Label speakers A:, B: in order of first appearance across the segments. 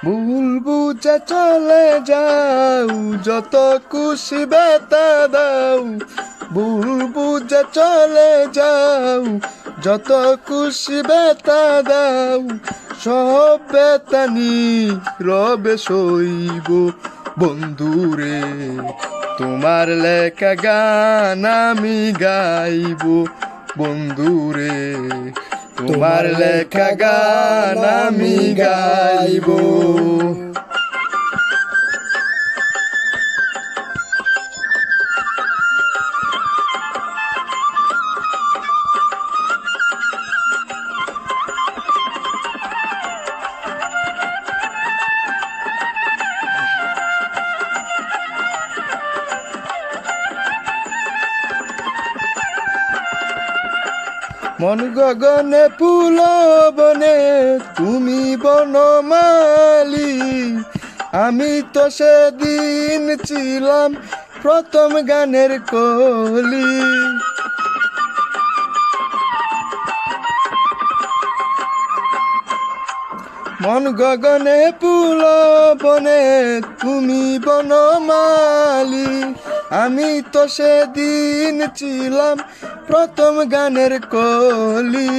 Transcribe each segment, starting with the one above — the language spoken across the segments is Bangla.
A: ভুল বুঝে চলে যাও, যত খুশি বেতা দাও। ভুল বুঝে চলে যাও, যত খুশি বেতা দাও। সব বেতানি রবে সইব বন্ধুরে, তোমার লেখা গান আমি গাইব বন্ধুরে, তোমার লেখা গান আমি গাইব। মন গগনে ফুল বনে তুমি বনমালী, আমি তো সেদিন ছিলাম প্রথম গানের কলি। মন গগনে ফুল বনে তুমি বনমালী, আমি তো সেদিন ছিলাম প্রথম গানের কলি।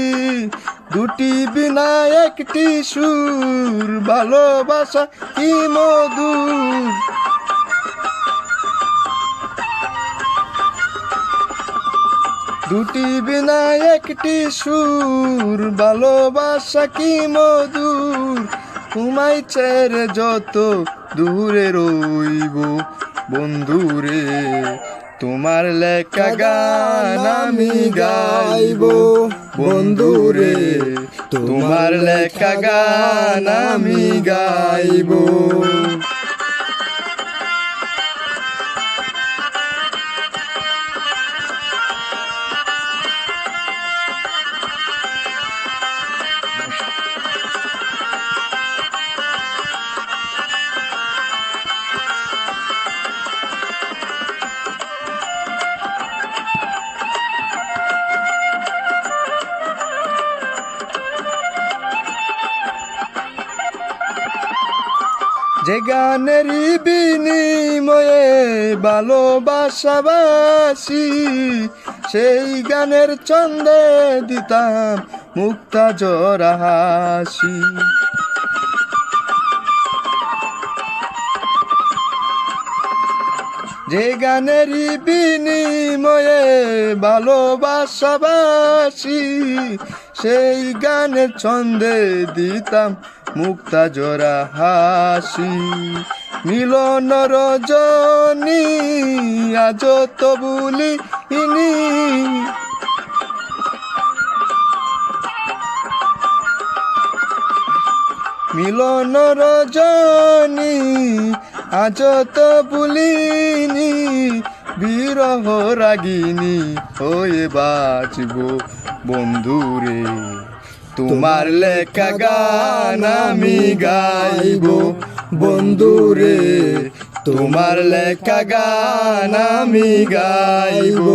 A: দুটি বিনা একটি সুর, ভালোবাসা কি মধুর। দুটি বিনা একটি সুর, ভালোবাসা কি মধুর। তোমায় ছেড়ে যত দূরে রইব বন্ধুরে, তোমার লেখা গান আমি গাইব বন্ধুরে, তোমার লেখা গান আমি গাইব। যে গানেরই বিনিময়ে ভালোবাসাবাসি, সেই গানের ছন্দে দিতাম মুক্তা জোড়া হাসি। যে গানেরই বিনিময়ে ভালোবাসাবাসি, সেই গানের ছন্দে দিতাম মুক্তা জোড়া হাসি। মিলন রজনী আজ তো ভুলিনি, মিলন রজনী আজ তো ভুলিনি। বিরহ রাগিনী হয়ে বাঁচব বন্ধুরে, তোমার লেখা গান আমি গাইব বন্ধুরে, তোমার লেখা গান আমি গাইব।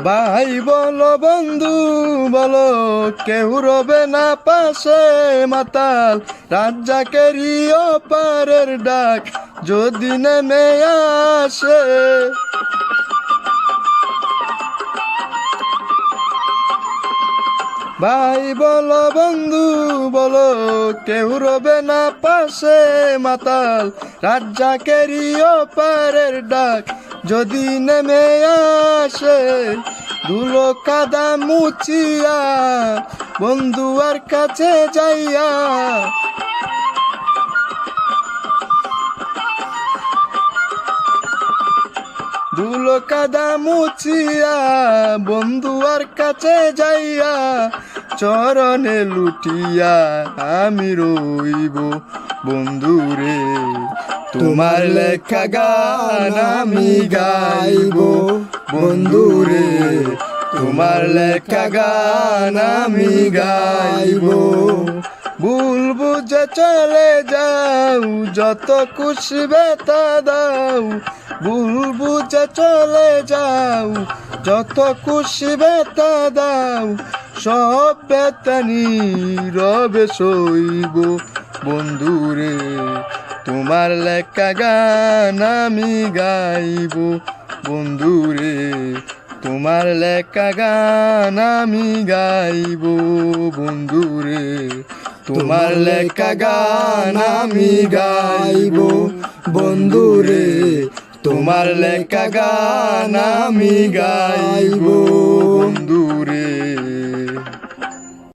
A: ভাই বলো বন্ধু বলো, কেউ রবে না পাশে মাতাল রাজ্জাকেরই ওপারের ডাক যদি নেমে আসে। ভাই বলো বন্ধু বলো, কেউ রবে না পাশে মাতাল রাজ্জাকেরই ওপারের ডাক যদি নেমে আসে। ধুলো কাদা মুছিয়া বন্ধু আর কাছে যাইয়া, ধুলো কাদা মুছিয়া বন্ধু আর কাছে যাইয়া, চরণে লুটিয়া আমি রইব বন্ধুরে, তোমার লেখা গান আমি গাইব বন্ধুরে, তোমার লেখা গান আমি গাইবো। ভুল বুঝে চলে যাও, যত খুশি ব্যথা দাও। ভুল বুঝে চলে যাও, যত খুশি ব্যথা দাও। সব ব্যথা নীরবে সইব বন্ধুরে, তোমার লেখা গান আমি গাইবো। বন্ধুরে, তোমার লেখা গান আমি গাইবো। বন্ধুরে, তোমার লেখা গান আমি গাইবো। বন্ধুরে, তোমার লেখা গান আমি গাইবো। বন্ধুরে।